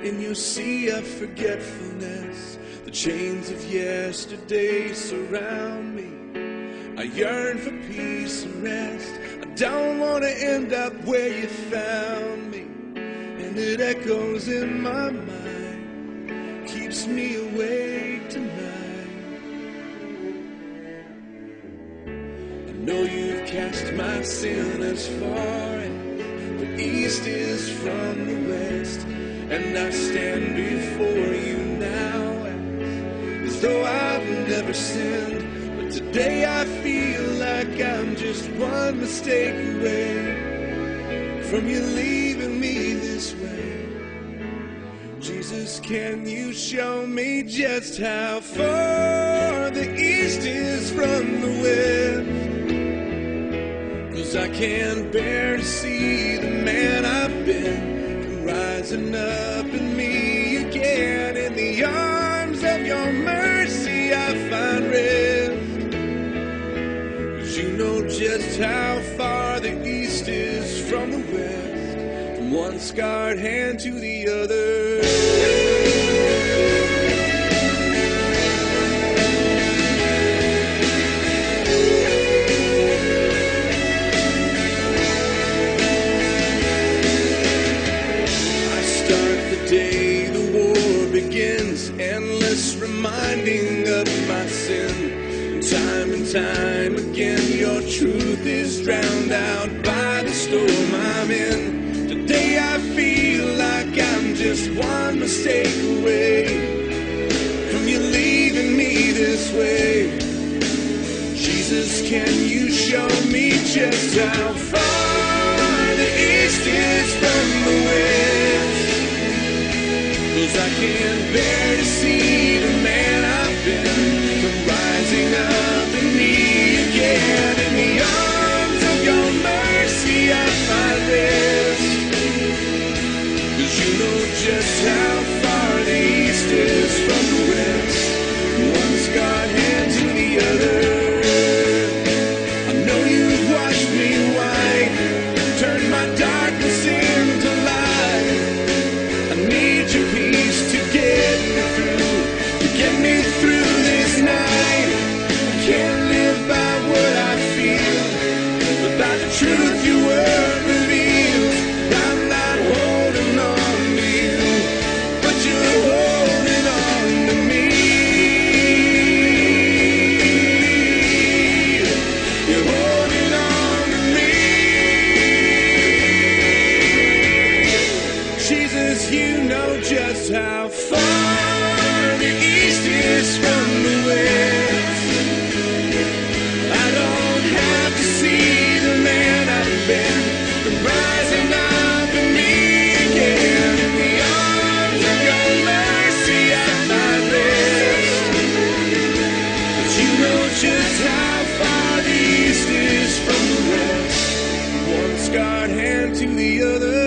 in your sea of forgetfulness. The chains of yesterday surround me. I yearn for peace and rest. I don't want to end up where you found me. And it echoes in my mind, keeps me awake tonight. I know you've cast my sin as far as the east is from the west, and I stand before you now as though I've never sinned. But today I feel like I'm just one mistake away from you leaving me this way. Jesus, can you show me just how far the east is from the west? 'Cause I can't bear to see the man I've been come rising up in me again. In the arms of your mercy I find rest. 'Cause you know just how far the east is from the west, from one scarred hand to the other. Day the war begins, endless reminding of my sin. Time and time again your truth is drowned out by the storm I'm in. Today I feel like I'm just one mistake away from you leaving me this way. Jesus, can you show me just how far the east is from the west? 'Cause I can't bear to see the man I've been come rising up in me again. In the arms of your mercy I find rest. 'Cause you know just how far the east is from the west, one scarred hand to the other. I know you've washed me white, turned my darkness into light. I need your peace to get me through this night. I can't live by what I feel, but by the truth your word reveals. I'm not holding on to you, but you're holding on to me. You're holding on to me. Jesus, you know just how far the east is from the west. I don't have to see the man I've been rising up in me again. In the arms of your mercy I find rest. But you know just how far the east is from the west, one scarred hand to the other.